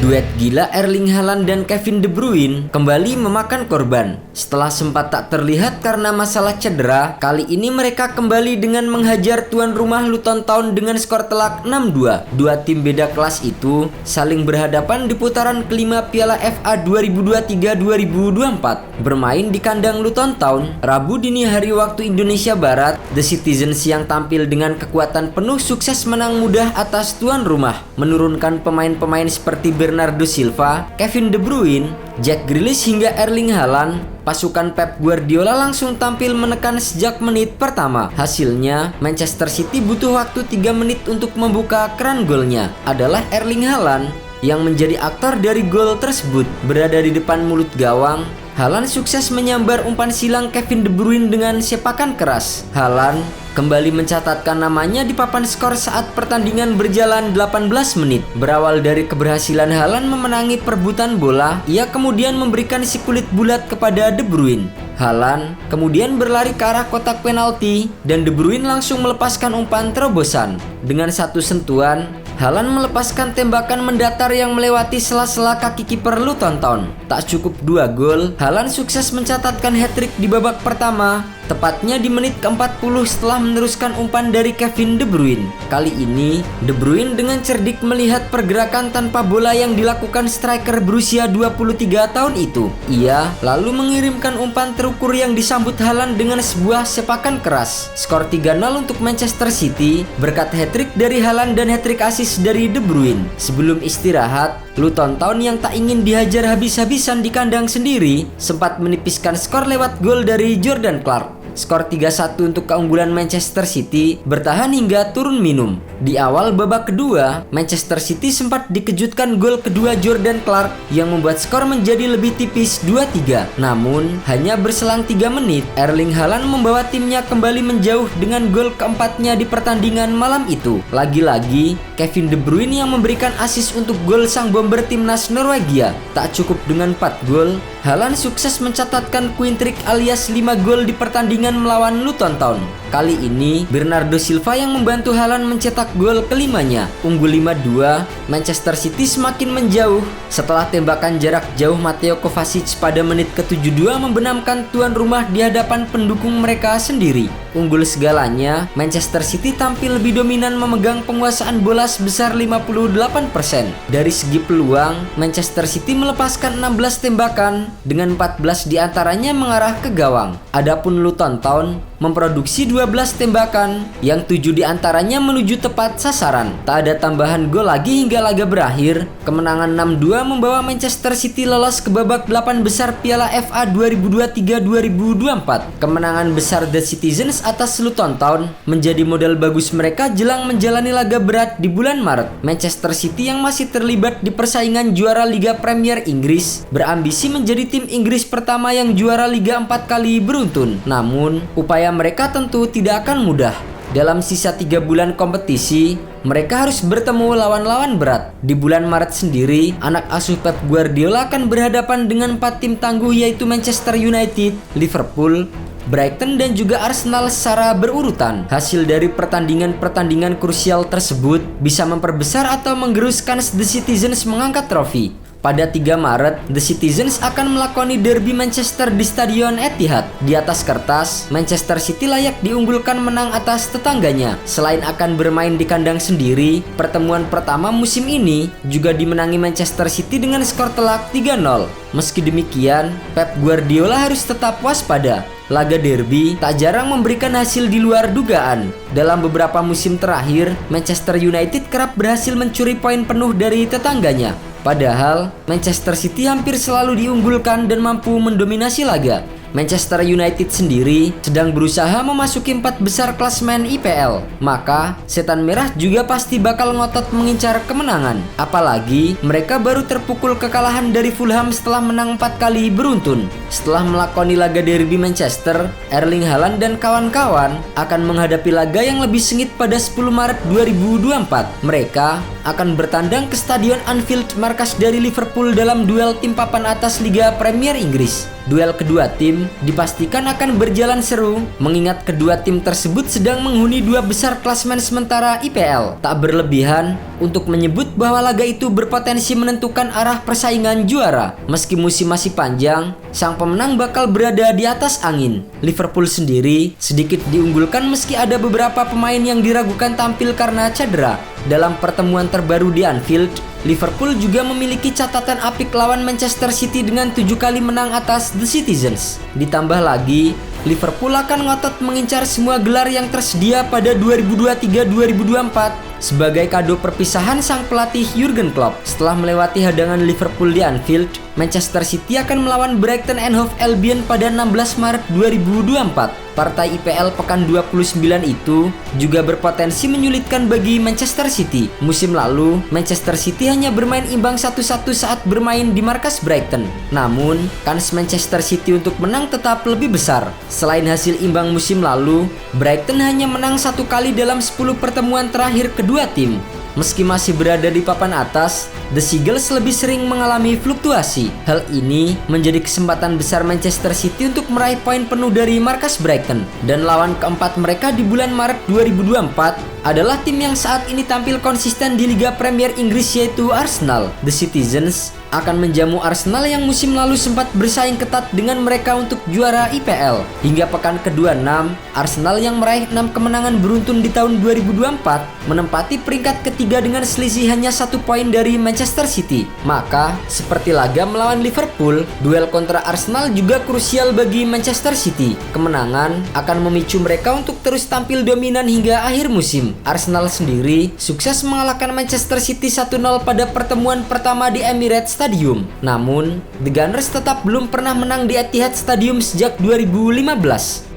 Duet gila Erling Haaland dan Kevin De Bruyne kembali memakan korban. Setelah sempat tak terlihat karena masalah cedera, kali ini mereka kembali dengan menghajar tuan rumah Luton Town dengan skor telak 6-2. Dua tim beda kelas itu saling berhadapan di putaran kelima Piala FA 2023-2024. Bermain di kandang Luton Town, Rabu dini hari waktu Indonesia Barat, The Citizens yang tampil dengan kekuatan penuh sukses menang mudah atas tuan rumah, menurunkan pemain-pemain seperti Bernardo Silva, Kevin De Bruyne, Jack Grealish hingga Erling Haaland. Pasukan Pep Guardiola langsung tampil menekan sejak menit pertama. Hasilnya, Manchester City butuh waktu 3 menit untuk membuka keran golnya. Adalah Erling Haaland yang menjadi aktor dari gol tersebut. Berada di depan mulut gawang, Haaland sukses menyambar umpan silang Kevin De Bruyne dengan sepakan keras. Haaland kembali mencatatkan namanya di papan skor saat pertandingan berjalan 18 menit. Berawal dari keberhasilan Haaland memenangi perebutan bola, ia kemudian memberikan si kulit bulat kepada De Bruyne. Haaland kemudian berlari ke arah kotak penalti dan De Bruyne langsung melepaskan umpan terobosan. Dengan satu sentuhan, Haaland melepaskan tembakan mendatar yang melewati sela-sela kaki kiper Luton Town. Tak cukup 2 gol, Haaland sukses mencatatkan hat-trick di babak pertama, tepatnya di menit ke-40 setelah meneruskan umpan dari Kevin De Bruyne. Kali ini, De Bruyne dengan cerdik melihat pergerakan tanpa bola yang dilakukan striker berusia 23 tahun itu. Ia lalu mengirimkan umpan terukur yang disambut Haaland dengan sebuah sepakan keras. Skor 3-0 untuk Manchester City berkat hat-trick dari Haaland dan hat-trick assist dari De Bruyne. Sebelum istirahat, Luton Town yang tak ingin dihajar habis-habisan di kandang sendiri sempat menipiskan skor lewat gol dari Jordan Clark. Skor 3-1 untuk keunggulan Manchester City bertahan hingga turun minum. Di awal babak kedua, Manchester City sempat dikejutkan gol kedua Jordan Clark yang membuat skor menjadi lebih tipis 2-3. Namun, hanya berselang 3 menit, Erling Haaland membawa timnya kembali menjauh dengan gol keempatnya di pertandingan malam itu. Lagi-lagi, Kevin De Bruyne yang memberikan assist untuk gol sang bomber timnas Norwegia. Tak cukup dengan 4 gol, Haaland sukses mencatatkan queen-trick alias 5 gol di pertandingan melawan Luton Town. Kali ini, Bernardo Silva yang membantu Haaland mencetak gol kelimanya. Unggul 5-2, Manchester City semakin menjauh setelah tembakan jarak jauh Mateo Kovacic pada menit ke-72 membenamkan tuan rumah di hadapan pendukung mereka sendiri. Unggul segalanya, Manchester City tampil lebih dominan memegang penguasaan bola sebesar 58%. Dari segi peluang, Manchester City melepaskan 16 tembakan dengan 14 diantaranya mengarah ke gawang. Adapun Luton Town memproduksi 12 tembakan yang 7 diantaranya menuju tepat sasaran. Tak ada tambahan gol lagi hingga laga berakhir. Kemenangan 6-2 membawa Manchester City lolos ke babak 8 besar Piala FA 2023-2024. Kemenangan besar The Citizens atas Luton Town menjadi modal bagus mereka jelang menjalani laga berat di bulan Maret. Manchester City yang masih terlibat di persaingan juara Liga Premier Inggris berambisi menjadi tim Inggris pertama yang juara Liga 4 kali beruntun. Namun, upaya mereka tentu tidak akan mudah. Dalam sisa 3 bulan kompetisi, mereka harus bertemu lawan-lawan berat. Di bulan Maret sendiri, anak asuh Pep Guardiola akan berhadapan dengan 4 tim tangguh yaitu Manchester United, Liverpool, Brighton dan juga Arsenal secara berurutan. Hasil dari pertandingan-pertandingan krusial tersebut bisa memperbesar atau menggeruskan The Citizens mengangkat trofi. Pada 3 Maret, The Citizens akan melakoni derby Manchester di Stadion Etihad. Di atas kertas, Manchester City layak diunggulkan menang atas tetangganya. Selain akan bermain di kandang sendiri, pertemuan pertama musim ini juga dimenangi Manchester City dengan skor telak 3-0. Meski demikian, Pep Guardiola harus tetap waspada. Laga derby tak jarang memberikan hasil di luar dugaan. Dalam beberapa musim terakhir, Manchester United kerap berhasil mencuri poin penuh dari tetangganya. Padahal, Manchester City hampir selalu diunggulkan dan mampu mendominasi laga. Manchester United sendiri sedang berusaha memasuki 4 besar klasemen IPL. Maka, setan merah juga pasti bakal ngotot mengincar kemenangan. Apalagi, mereka baru terpukul kekalahan dari Fulham setelah menang 4 kali beruntun. Setelah melakoni laga derby Manchester, Erling Haaland dan kawan-kawan akan menghadapi laga yang lebih sengit pada 10 Maret 2024. Mereka akan bertandang ke Stadion Anfield, markas dari Liverpool, dalam duel tim papan atas Liga Premier Inggris. Duel kedua tim dipastikan akan berjalan seru, mengingat kedua tim tersebut sedang menghuni dua besar klasemen sementara IPL. Tak berlebihan untuk menyebut bahwa laga itu berpotensi menentukan arah persaingan juara. Meski musim masih panjang, sang pemenang bakal berada di atas angin. Liverpool sendiri sedikit diunggulkan meski ada beberapa pemain yang diragukan tampil karena cedera. Dalam pertemuan terbaru di Anfield, Liverpool juga memiliki catatan apik lawan Manchester City dengan 7 kali menang atas The Citizens. Ditambah lagi, Liverpool akan ngotot mengincar semua gelar yang tersedia pada 2023-2024 sebagai kado perpisahan sang pelatih Jurgen Klopp. Setelah melewati hadangan Liverpool di Anfield, Manchester City akan melawan Brighton and Hove Albion pada 16 Maret 2024. Partai IPL pekan 29 itu juga berpotensi menyulitkan bagi Manchester City. Musim lalu, Manchester City hanya bermain imbang 1-1 saat bermain di markas Brighton. Namun, kans Manchester City untuk menang tetap lebih besar. Selain hasil imbang musim lalu, Brighton hanya menang 1 kali dalam 10 pertemuan terakhir kedua tim. Meski masih berada di papan atas, The Seagulls lebih sering mengalami fluktuasi. Hal ini menjadi kesempatan besar Manchester City untuk meraih poin penuh dari markas Brighton. Dan lawan keempat mereka di bulan Maret 2024 adalah tim yang saat ini tampil konsisten di Liga Premier Inggris, yaitu Arsenal. The Citizens akan menjamu Arsenal yang musim lalu sempat bersaing ketat dengan mereka untuk juara IPL. Hingga pekan ke-26, Arsenal yang meraih 6 kemenangan beruntun di tahun 2024 menempati peringkat ketiga dengan selisih hanya 1 poin dari Manchester City. Maka, seperti laga melawan Liverpool, duel kontra Arsenal juga krusial bagi Manchester City. Kemenangan akan memicu mereka untuk terus tampil dominan hingga akhir musim. Arsenal sendiri sukses mengalahkan Manchester City 1-0 pada pertemuan pertama di Emirates Stadium. Namun, The Gunners tetap belum pernah menang di Etihad Stadium sejak 2015.